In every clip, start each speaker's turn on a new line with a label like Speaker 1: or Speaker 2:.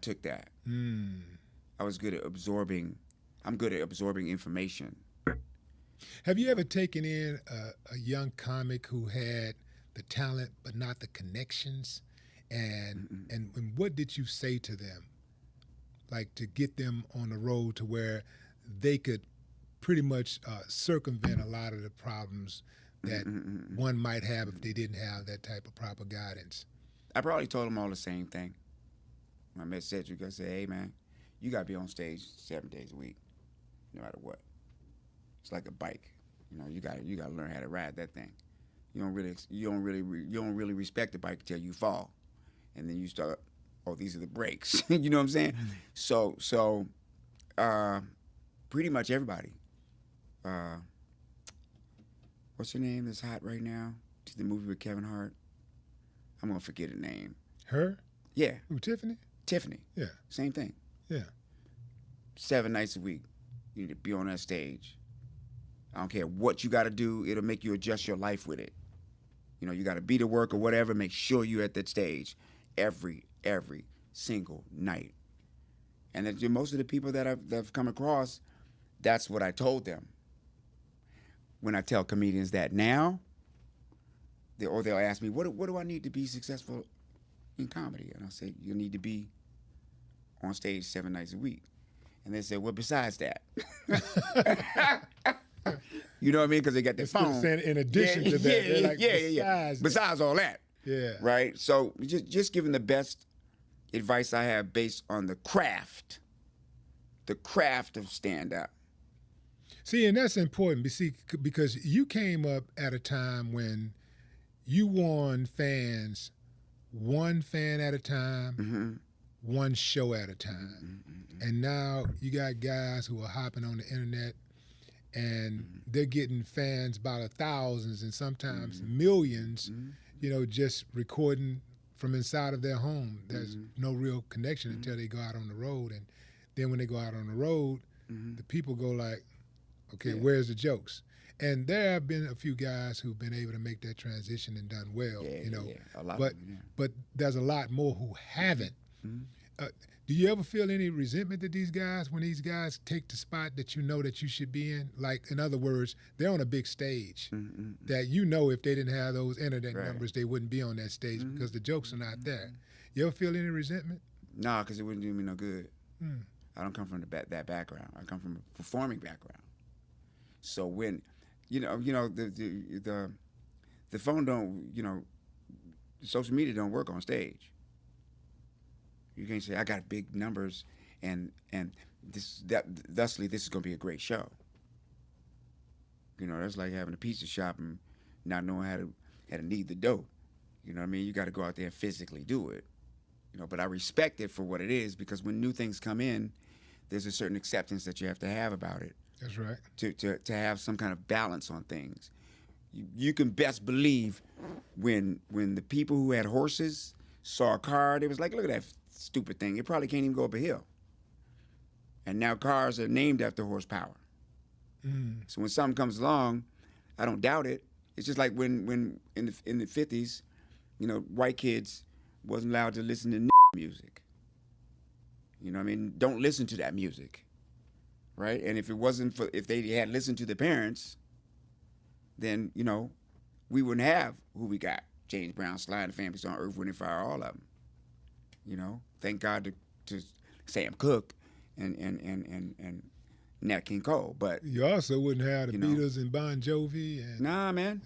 Speaker 1: took that. I was good at absorbing. I'm good at absorbing information.
Speaker 2: Have you ever taken in a young comic who had the talent but not the connections? And what did you say to them, like to get them on the road to where they could pretty much circumvent a lot of the problems that one might have if they didn't have that type of proper guidance?
Speaker 1: I probably told them all the same thing. When I met Cedric, I said, "Hey man, you gotta be on stage 7 days a week, no matter what. It's like a bike. You know, you gotta learn how to ride that thing. You don't really respect the bike until you fall, and then you start. Oh, these are the brakes. You know what I'm saying? So, pretty much everybody. What's her name that's hot right now? To the movie with Kevin Hart. I'm gonna forget her name.
Speaker 2: Her?
Speaker 1: Yeah.
Speaker 2: Who, Tiffany?
Speaker 1: Tiffany.
Speaker 2: Yeah.
Speaker 1: Same thing.
Speaker 2: Yeah.
Speaker 1: 7 nights a week, you need to be on that stage. I don't care what you got to do. It'll make you adjust your life with it. You know, you got to be to work or whatever. Make sure you're at that stage every single night. And then most of the people that I've come across, that's what I told them. When I tell comedians that now, they'll ask me, what do I need to be successful in comedy? And I'll say, you need to be on stage 7 nights a week. And they say, well, besides that. You know what I mean? Because they got their phone.
Speaker 2: Saying in addition to that, they're like,
Speaker 1: besides all that.
Speaker 2: Yeah.
Speaker 1: Right? So just giving the best advice I have based on the craft of stand-up.
Speaker 2: See, and that's important, because you came up at a time when you won fans one fan at a time, one show at a time. And now you got guys who are hopping on the internet and they're getting fans by the thousands and sometimes millions, you know, just recording from inside of their home. There's no real connection until they go out on the road. And then when they go out on the road, the people go like, okay, where's the jokes? And there have been a few guys who've been able to make that transition and done well, you know.
Speaker 1: A lot
Speaker 2: but
Speaker 1: of them,
Speaker 2: but there's a lot more who haven't. Do you ever feel any resentment to these guys when these guys take the spot that you know that you should be in? Like, in other words, they're on a big stage that you know if they didn't have those internet numbers, they wouldn't be on that stage because the jokes are not there. You ever feel any resentment?
Speaker 1: Nah, because it wouldn't do me no good. I don't come from that background. I come from a performing background. So when, the phone don't, social media don't work on stage. You can't say I got big numbers and thusly this is gonna be a great show. You know, that's like having a pizza shop and not knowing how to knead the dough. You know what I mean? You got to go out there and physically do it. You know, but I respect it for what it is, because when new things come in, there's a certain acceptance that you have to have about it.
Speaker 2: That's right.
Speaker 1: To have some kind of balance on things. You can best believe when the people who had horses saw a car, they was like, look at that stupid thing. It probably can't even go up a hill. And now cars are named after horsepower. So when something comes along, I don't doubt it. It's just like when in the 50s, white kids wasn't allowed to listen to music. You know what I mean? Don't listen to that music. Right? And if they had listened to the parents, then, we wouldn't have who we got. James Brown, Sly and the Family Stone, Earth, Wind and Fire, all of them. Thank God to Sam Cooke and Nat King Cole. But
Speaker 2: you also wouldn't have the Beatles and Bon Jovi. And
Speaker 1: nah, man.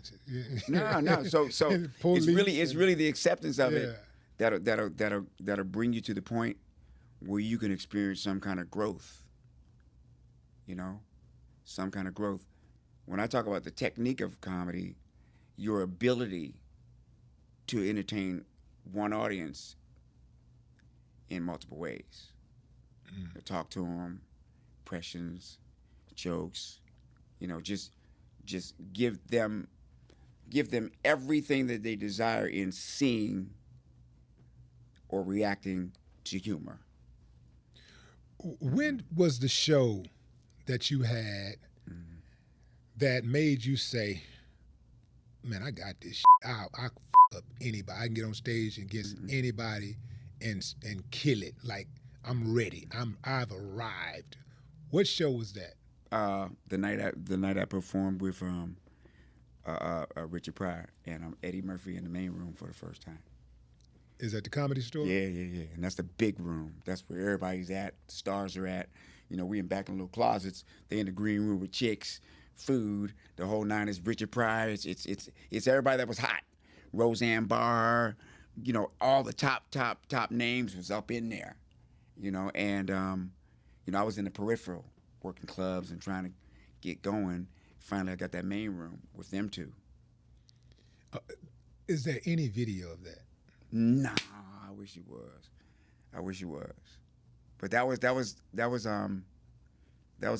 Speaker 1: No. So it's really the acceptance of it that'll bring you to the point where you can experience some kind of growth. Some kind of growth. When I talk about the technique of comedy, your ability to entertain one audience in multiple ways. To talk to them, impressions, jokes, just give them everything that they desire in seeing or reacting to humor.
Speaker 2: When was the show that you had that made you say, man, I got this shit. I f up anybody. I can get on stage and get anybody and kill it. Like, I'm ready. I've arrived. What show was that?
Speaker 1: The night I performed with Richard Pryor and Eddie Murphy in the main room for the first time.
Speaker 2: Is that the Comedy Store?
Speaker 1: Yeah. And that's the big room. That's where everybody's at. The stars are at. You know, we in back in little closets. They in the green room with chicks, food. The whole nine is Richard Pryor. It's everybody that was hot. Roseanne Barr. You know, all the top names was up in there. You know, and I was in the peripheral, working clubs and trying to get going. Finally, I got that main room with them two.
Speaker 2: Is there any video of that?
Speaker 1: Nah, I wish it was. But that was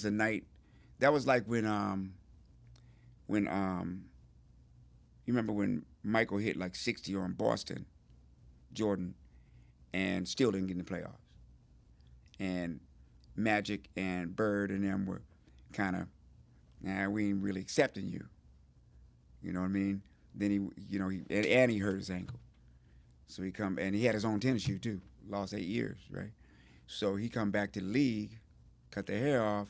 Speaker 1: a night. That was like when you remember when Michael hit like 60 on Boston, Jordan, and still didn't get in the playoffs. And Magic and Bird and them were kind of, we ain't really accepting you. You know what I mean? Then he hurt his ankle. So he come, and he had his own tennis shoe too. Lost 8 years, right? So he come back to the league, cut their hair off,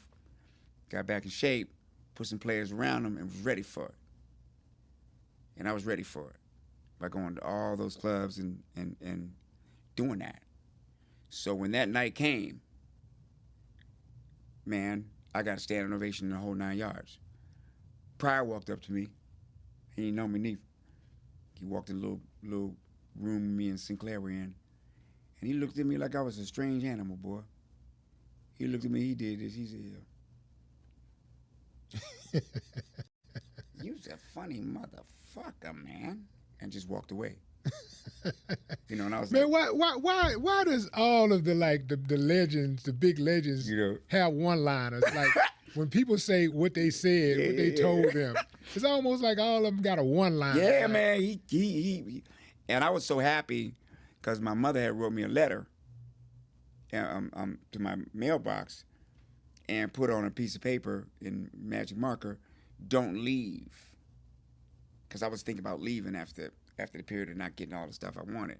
Speaker 1: got back in shape, put some players around him, and was ready for it. And I was ready for it by going to all those clubs and doing that. So when that night came, man, I got a standing ovation in the whole 9 yards. Pryor walked up to me. He didn't know me neither. He walked in a little room me and Sinclair were in, and he looked at me like I was a strange animal, boy. He looked at me, he did this, he said, "You's a funny motherfucker, man," and just walked away. You know, and I was
Speaker 2: man,
Speaker 1: like,
Speaker 2: why does all of the legends, the big legends, have one-liners? Like when people say what they said, what they told them, it's almost like all of them got a one-liner.
Speaker 1: Yeah, man, he and I was so happy because my mother had wrote me a letter to my mailbox and put on a piece of paper in magic marker, "Don't leave," because I was thinking about leaving after the period of not getting all the stuff I wanted.